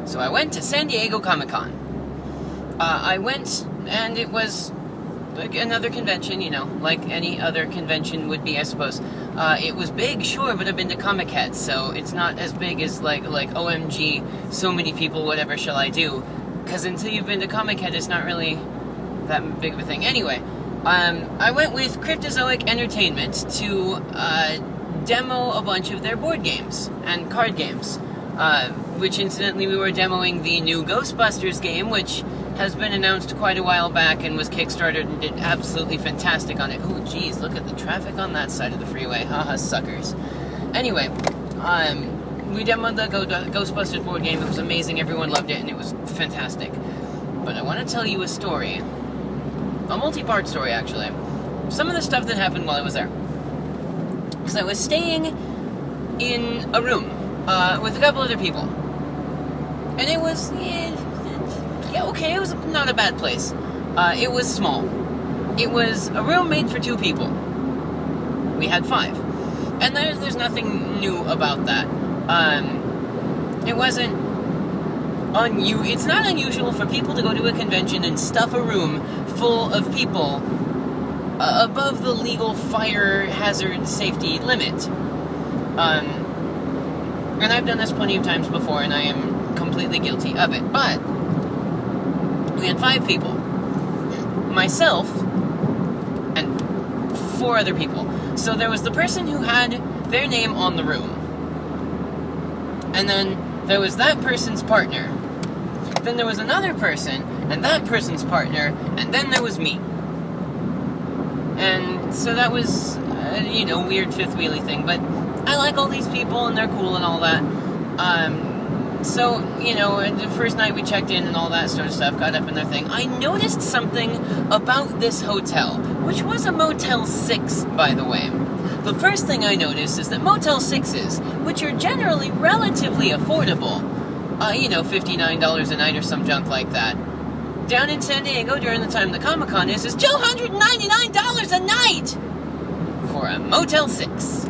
So I went to San Diego Comic-Con. I went, and it was like another convention, you know, like any other convention would be, I suppose. It was big, sure, but I've been to Comic Head, so it's not as big as like OMG, so many people, whatever shall I do? Because until you've been to Comic Head, it's not really that big of a thing. Anyway, I went with Cryptozoic Entertainment to demo a bunch of their board games and card games, which incidentally we were demoing the new Ghostbusters game, which has been announced quite a while back and was kickstarted and did absolutely fantastic on it. Oh, geez, look at the traffic on that side of the freeway. Haha, suckers. Anyway, we demoed the Ghostbusters board game. It was amazing. Everyone loved it, and it was fantastic. But I want to tell you a story. A multi-part story, actually. Some of the stuff that happened while I was there. Because I was staying in a room with a couple other people. And it was... okay, it was not a bad place. It was small. It was a room made for 2 people. We had 5. And there's nothing new about that. It wasn't... It's not unusual for people to go to a convention and stuff a room full of people above the legal fire hazard safety limit. And I've done this plenty of times before, and I am completely guilty of it. But we had 5 people. Myself and 4 other people. So there was the person who had their name on the room. And then there was that person's partner. Then there was another person, and that person's partner, and then there was me. And so that was, weird fifth wheelie thing, but I like all these people, and they're cool and all that. So, the first night we checked in and all that sort of stuff, got up in their thing. I noticed something about this hotel, which was a Motel 6, by the way. The first thing I noticed is that Motel 6s, which are generally relatively affordable, $59 a night or some junk like that, down in San Diego during the time the Comic-Con is $299 a night for a Motel 6.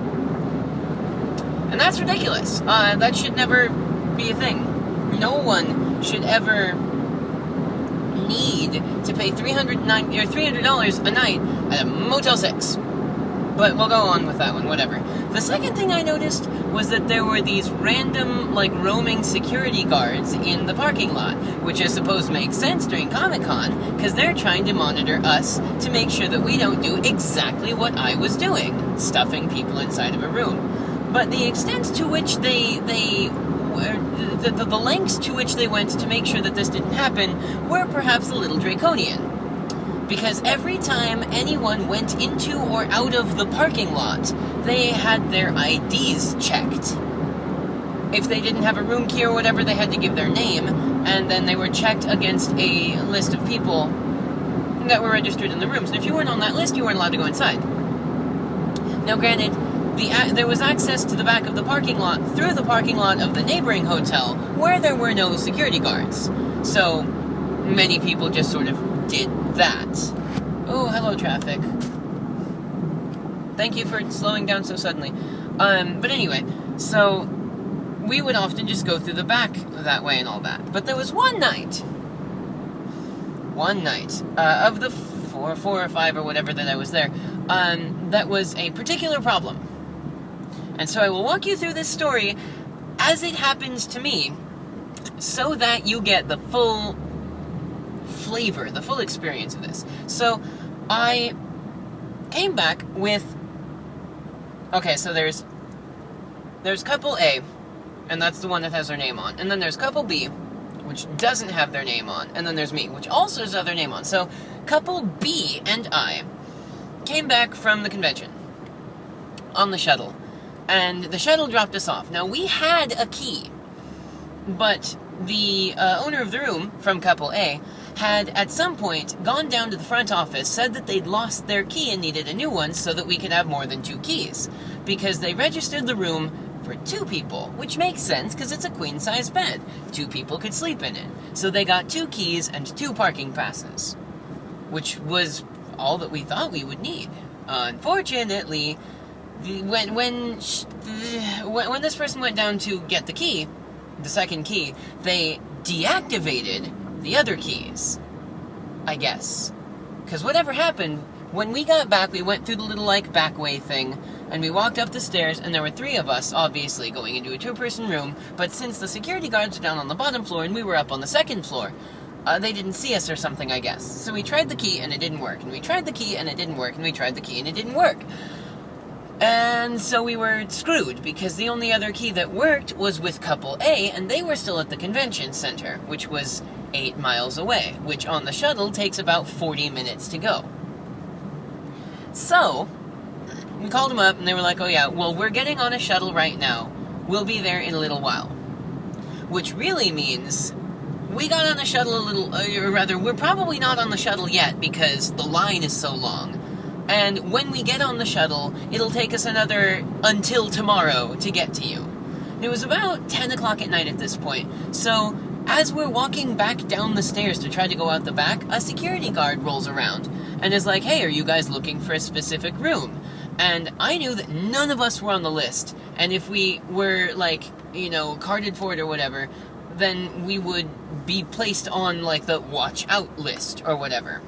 And that's ridiculous. That should never be a thing. No one should ever need to pay $300 a night at a Motel 6. But we'll go on with that one, whatever. The second thing I noticed was that there were these random, roaming security guards in the parking lot, which I suppose makes sense during Comic-Con, because they're trying to monitor us to make sure that we don't do exactly what I was doing, stuffing people inside of a room. But the extent to which the lengths to which they went to make sure that this didn't happen were perhaps a little draconian. Because every time anyone went into or out of the parking lot, they had their IDs checked. If they didn't have a room key or whatever, they had to give their name, and then they were checked against a list of people that were registered in the rooms. And if you weren't on that list, you weren't allowed to go inside. Now granted, there was access to the back of the parking lot through the parking lot of the neighboring hotel, where there were no security guards. So, many people just sort of did that. Oh, hello, traffic. Thank you for slowing down so suddenly. But anyway, so we would often just go through the back that way and all that. But there was one night of the four or five or whatever that I was there, that was a particular problem. And so I will walk you through this story as it happens to me, so that you get the full flavor, the full experience of this. So, I came back with... Okay, so there's couple A, and that's the one that has their name on. And then there's couple B, which doesn't have their name on. And then there's me, which also does have their name on. So, couple B and I came back from the convention on the shuttle. And the shuttle dropped us off. Now, we had a key, but the owner of the room from couple A had at some point gone down to the front office, said that they'd lost their key and needed a new one so that we could have more than 2 keys, because they registered the room for 2 people, which makes sense because it's a queen-size bed. 2 people could sleep in it. So they got 2 keys and 2 parking passes, which was all that we thought we would need. Unfortunately, when this person went down to get the key, the second key, they deactivated the other keys, I guess. Because whatever happened, when we got back, we went through the little, like, back way thing, and we walked up the stairs, and there were 3 of us, obviously, going into a 2-person room, but since the security guards were down on the bottom floor and we were up on the 2nd floor, they didn't see us or something, I guess. So we tried the key, and it didn't work, and we tried the key, and it didn't work, and we tried the key, and it didn't work. And so we were screwed, because the only other key that worked was with couple A, and they were still at the convention center, which was 8 miles away, which on the shuttle takes about 40 minutes to go. So, we called them up, and they were like, oh yeah, well, we're getting on a shuttle right now. We'll be there in a little while. Which really means we got on the shuttle a little, or rather, we're probably not on the shuttle yet, because the line is so long. And when we get on the shuttle, it'll take us another until tomorrow to get to you. And it was about 10 o'clock at night at this point, so as we're walking back down the stairs to try to go out the back, a security guard rolls around and is like, hey, are you guys looking for a specific room? And I knew that none of us were on the list, and if we were, like, you know, carded for it or whatever, then we would be placed on, like, the watch out list or whatever.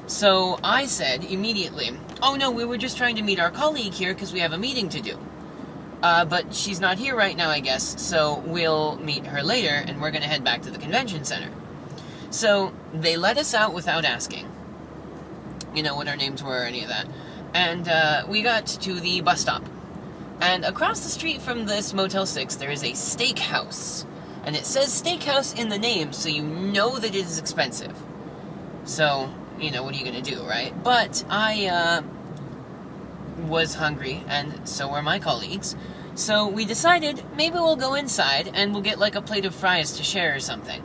So I said immediately, oh no, we were just trying to meet our colleague here because we have a meeting to do. But she's not here right now, I guess, so we'll meet her later, and we're going to head back to the convention center. So they let us out without asking, you know, what our names were or any of that. And we got to the bus stop. And across the street from this Motel 6, there is a steakhouse. And it says steakhouse in the name, so you know that it is expensive. So, you know, what are you going to do, right? But I was hungry, and so were my colleagues. So we decided maybe we'll go inside and we'll get like a plate of fries to share or something.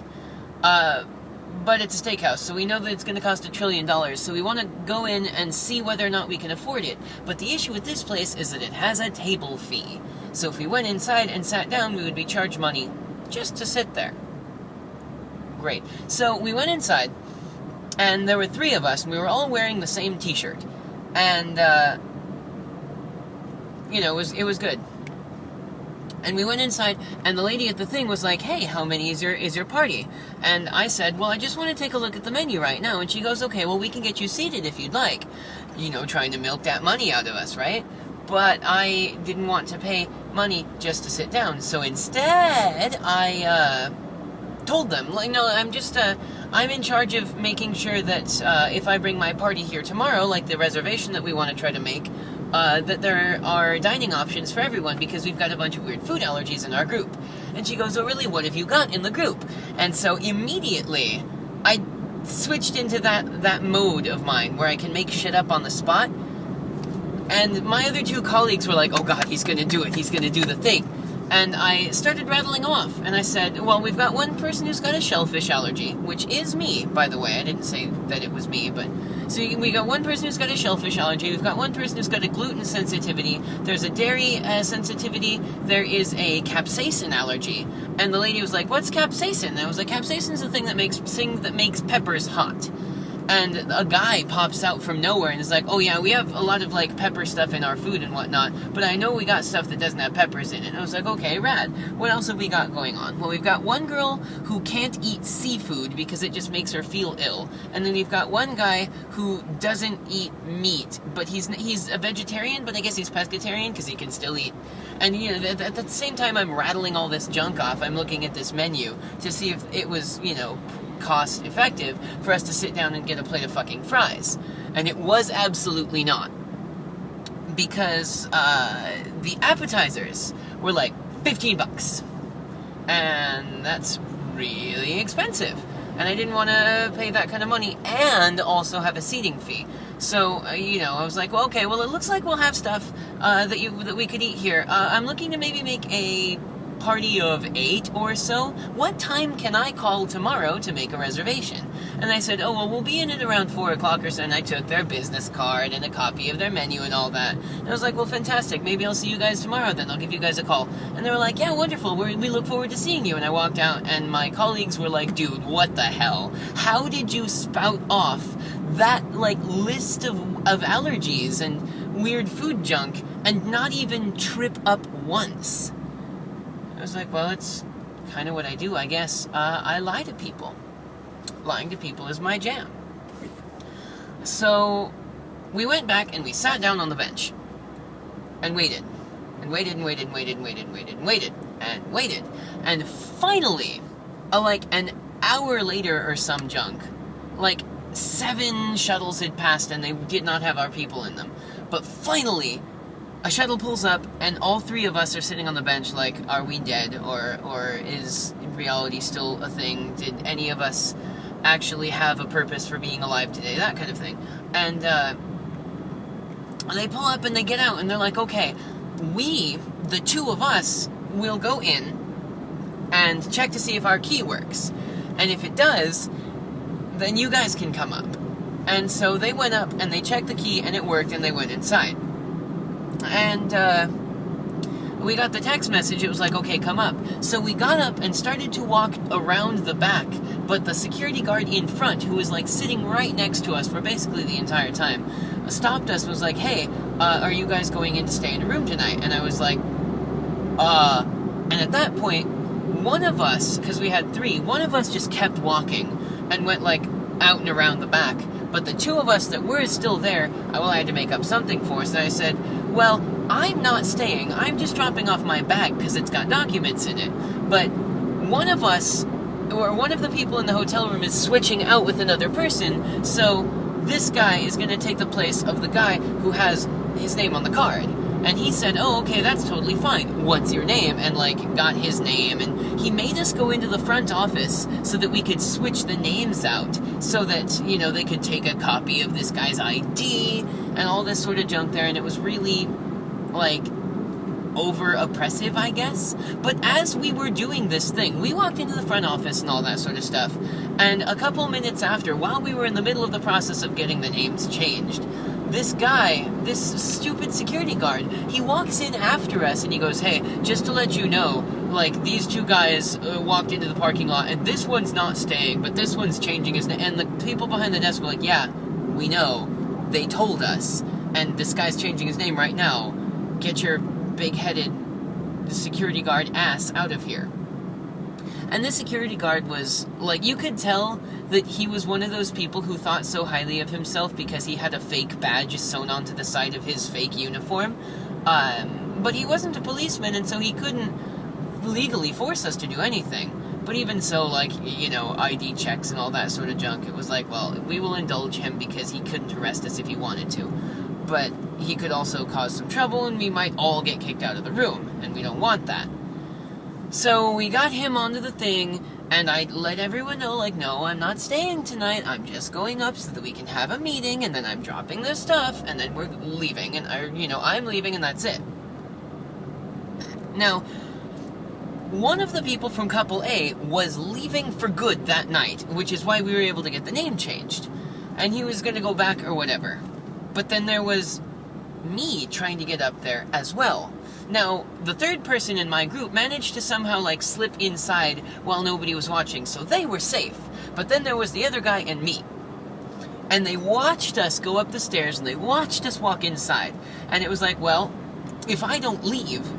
But it's a steakhouse, so we know that it's going to cost $1 trillion, so we want to go in and see whether or not we can afford it. But the issue with this place is that it has a table fee. So if we went inside and sat down, we would be charged money just to sit there. Great. So we went inside, and there were 3 of us, and we were all wearing the same t-shirt. And, you know, it was good. And we went inside, and the lady at the thing was like, hey, how many is your party? And I said, well, I just want to take a look at the menu right now. And she goes, okay, well, we can get you seated if you'd like. You know, trying to milk that money out of us, right? But I didn't want to pay money just to sit down. So instead, I told them, like, no, I'm in charge of making sure that if I bring my party here tomorrow, like the reservation that we want to try to make, that there are dining options for everyone because we've got a bunch of weird food allergies in our group. And she goes, oh really, what have you got in the group? And so immediately, I switched into that mode of mine where I can make shit up on the spot. And my other 2 colleagues were like, oh god, he's gonna do it, he's gonna do the thing. And I started rattling off, and I said, well, we've got one person who's got a shellfish allergy, which is me, by the way. I didn't say that it was me, but... So we got one person who's got a shellfish allergy, we've got one person who's got a gluten sensitivity, there's a dairy sensitivity, there is a capsaicin allergy. And the lady was like, what's capsaicin? And I was like, capsaicin's the thing that makes peppers hot. And a guy pops out from nowhere and is like, oh yeah, we have a lot of, like, pepper stuff in our food and whatnot, but I know we got stuff that doesn't have peppers in it. And I was like, okay, rad. What else have we got going on? Well, we've got one girl who can't eat seafood because it just makes her feel ill. And then we've got one guy who doesn't eat meat, but he's a vegetarian, but I guess he's pescatarian because he can still eat. And, you know, at the same time I'm rattling all this junk off, I'm looking at this menu to see if it was, you know, cost effective for us to sit down and get a plate of fucking fries. And it was absolutely not. Because the appetizers were like $15. And that's really expensive. And I didn't want to pay that kind of money and also have a seating fee. So, you know, I was like, well, okay, well, it looks like we'll have stuff that we could eat here. I'm looking to maybe make a party of 8 or so. What time can I call tomorrow to make a reservation? And I said, oh, well, we'll be in at around 4 o'clock or so, and I took their business card and a copy of their menu and all that. And I was like, well, fantastic, maybe I'll see you guys tomorrow then, I'll give you guys a call. And they were like, yeah, wonderful, we look forward to seeing you. And I walked out, and my colleagues were like, dude, what the hell? How did you spout off that, like, list of allergies and weird food junk and not even trip up once? I was like, well, it's kind of what I do, I guess. I lie to people. Lying to people is my jam. So we went back and we sat down on the bench and waited. And waited and waited and waited and waited and waited and waited and waited. And finally, like an hour later or some junk, like 7 shuttles had passed and they did not have our people in them. But finally, a shuttle pulls up and all 3 of us are sitting on the bench like, are we dead? Or is reality still a thing? Did any of us actually have a purpose for being alive today? That kind of thing. And they pull up and they get out and they're like, okay, we, the 2 of us, will go in and check to see if our key works. And if it does, then you guys can come up. And so they went up and they checked the key and it worked and they went inside. And we got the text message. It was like, okay, come up. So we got up and started to walk around the back, but the security guard in front, who was like sitting right next to us for basically the entire time, stopped us and was like, hey, are you guys going in to stay in a room tonight? And I was like, and at that point, one of us, because we had 3, one of us just kept walking and went like out and around the back. But the 2 of us that were still there, I had to make up something for us. And I said, well, I'm not staying. I'm just dropping off my bag because it's got documents in it. But one of us, or one of the people in the hotel room is switching out with another person. So this guy is going to take the place of the guy who has his name on the card. And he said, oh, okay, that's totally fine. What's your name? And, like, got his name. And he made us go into the front office so that we could switch the names out. So that, you know, they could take a copy of this guy's ID and all this sort of junk there. And it was really, like, over-oppressive, I guess. But as we were doing this thing, we walked into the front office and all that sort of stuff. And a couple minutes after, while we were in the middle of the process of getting the names changed, this guy, this stupid security guard, he walks in after us and he goes, hey, just to let you know, like, these 2 guys walked into the parking lot and this one's not staying, but this one's changing his name. And the people behind the desk were like, yeah, we know. They told us. And this guy's changing his name right now. Get your big-headed security guard ass out of here. And this security guard was, like, you could tell that he was one of those people who thought so highly of himself because he had a fake badge sewn onto the side of his fake uniform. But he wasn't a policeman, and so he couldn't legally force us to do anything. But even so, like, you know, ID checks and all that sort of junk, it was like, well, we will indulge him because he couldn't arrest us if he wanted to. But he could also cause some trouble, and we might all get kicked out of the room, and we don't want that. So we got him onto the thing, and I let everyone know, like, no, I'm not staying tonight, I'm just going up so that we can have a meeting, and then I'm dropping this stuff, and then we're leaving, and, I'm leaving, and that's it. Now, one of the people from couple A was leaving for good that night, which is why we were able to get the name changed. And he was going to go back or whatever. But then there was me trying to get up there as well. Now, the 3rd person in my group managed to somehow, like, slip inside while nobody was watching, so they were safe. But then there was the other guy and me. And they watched us go up the stairs, and they watched us walk inside. And it was like, well, if I don't leave,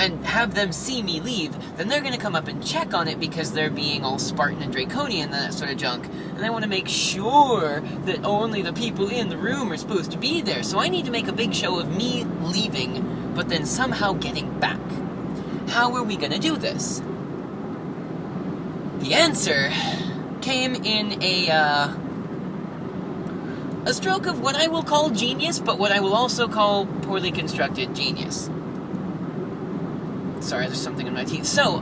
and have them see me leave, then they're going to come up and check on it because they're being all Spartan and Draconian and that sort of junk. And they want to make sure that only the people in the room are supposed to be there. So I need to make a big show of me leaving, but then somehow getting back. How are we going to do this? The answer came in a stroke of what I will call genius, but what I will also call poorly constructed genius. Sorry, there's something in my teeth. So,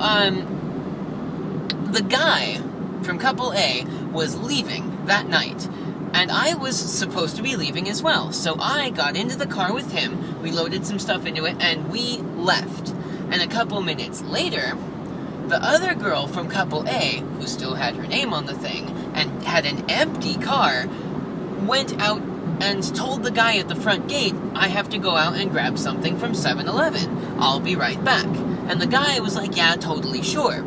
the guy from couple A was leaving that night, and I was supposed to be leaving as well. So I got into the car with him, we loaded some stuff into it, and we left. And a couple minutes later, the other girl from couple A, who still had her name on the thing, and had an empty car, went out and told the guy at the front gate, I have to go out and grab something from 7-Eleven. I'll be right back. And the guy was like, yeah, totally sure.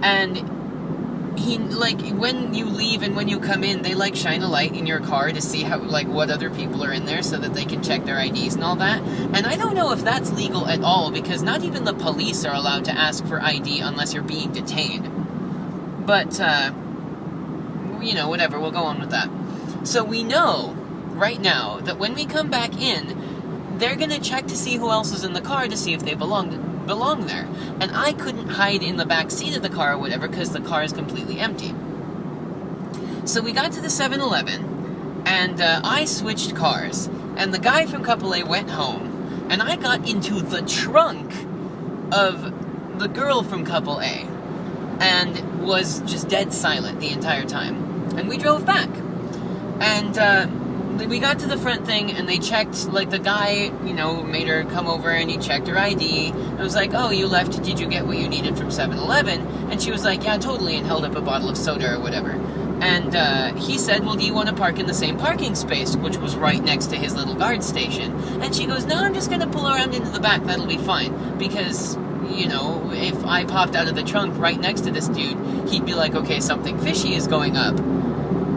And when you leave and when you come in, they, like, shine a light in your car to see how, like, what other people are in there so that they can check their IDs and all that. And I don't know if that's legal at all, because not even the police are allowed to ask for ID unless you're being detained. But, whatever, we'll go on with that. So we know, right now, that when we come back in, they're gonna check to see who else is in the car to see if they belong there. And I couldn't hide in the back seat of the car or whatever because the car is completely empty. So we got to the 7-Eleven, and I switched cars, and the guy from couple A went home, and I got into the trunk of the girl from couple A, and was just dead silent the entire time. And we drove back. And we got to the front thing, and they checked, like, the guy, made her come over, and he checked her ID. I was like, oh, you left, did you get what you needed from 7-Eleven? And she was like, yeah, totally, and held up a bottle of soda or whatever. And he said, well, do you want to park in the same parking space, which was right next to his little guard station? And she goes, no, I'm just going to pull around into the back, that'll be fine. Because, if I popped out of the trunk right next to this dude, he'd be like, okay, something fishy is going up.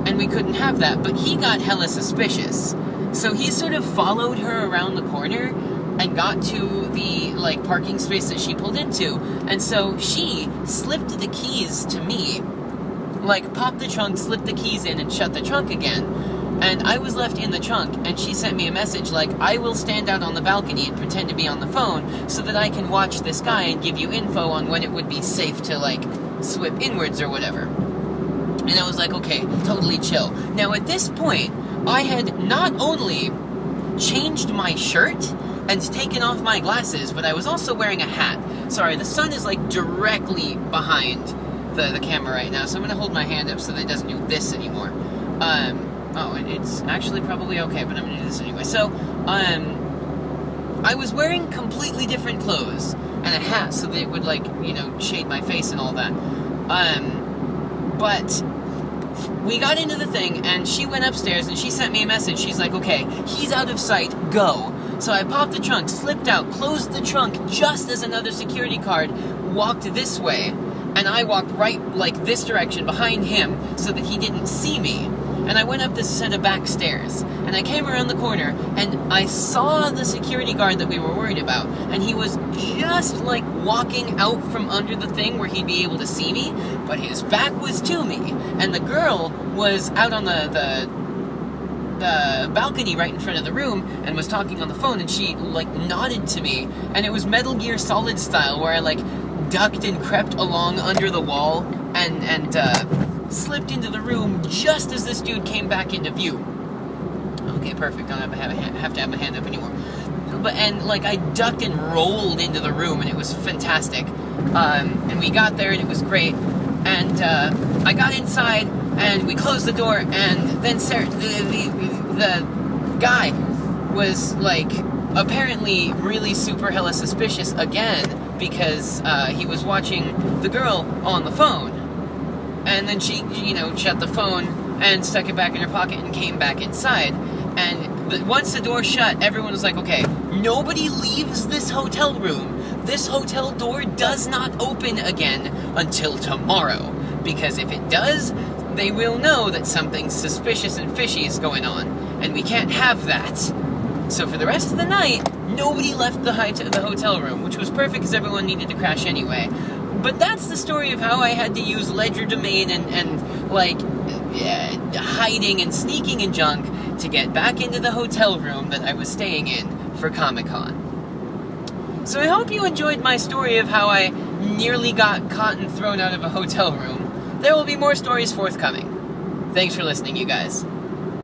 And we couldn't have that, but he got hella suspicious. So he sort of followed her around the corner and got to the, like, parking space that she pulled into. And so she slipped the keys to me, like, popped the trunk, slipped the keys in, and shut the trunk again. And I was left in the trunk, and she sent me a message like, I will stand out on the balcony and pretend to be on the phone so that I can watch this guy and give you info on when it would be safe to, like, swip inwards or whatever. And I was like, okay, totally chill. Now, at this point, I had not only changed my shirt and taken off my glasses, but I was also wearing a hat. Sorry, the sun is, like, directly behind the camera right now, so I'm going to hold my hand up so that it doesn't do this anymore. It's actually probably okay, but I'm going to do this anyway. So, I was wearing completely different clothes and a hat so that it would, like, shade my face and all that. But we got into the thing, and she went upstairs, and she sent me a message. She's like, okay, he's out of sight, go. So I popped the trunk, slipped out, closed the trunk just as another security guard walked this way, and I walked right, like, this direction behind him so that he didn't see me. And I went up this set of back stairs, and I came around the corner, and I saw the security guard that we were worried about, and he was just, like, walking out from under the thing where he'd be able to see me, but his back was to me, and the girl was out on the balcony right in front of the room, and was talking on the phone, and she, like, nodded to me, and it was Metal Gear Solid style, where I, like, ducked and crept along under the wall, and slipped into the room just as this dude came back into view. Okay, perfect. I don't have to have my hand up anymore. And I ducked and rolled into the room, and it was fantastic. And we got there, and it was great. And I got inside, and we closed the door, and then Sarah, the guy was, like, apparently really super hella suspicious again, because he was watching the girl on the phone. And then she, shut the phone and stuck it back in her pocket and came back inside. And once the door shut, everyone was like, okay, nobody leaves this hotel room. This hotel door does not open again until tomorrow. Because if it does, they will know that something suspicious and fishy is going on. And we can't have that. So for the rest of the night, nobody left the hotel room, which was perfect because everyone needed to crash anyway. But that's the story of how I had to use legerdemain and hiding and sneaking and junk to get back into the hotel room that I was staying in for Comic-Con. So I hope you enjoyed my story of how I nearly got caught and thrown out of a hotel room. There will be more stories forthcoming. Thanks for listening, you guys.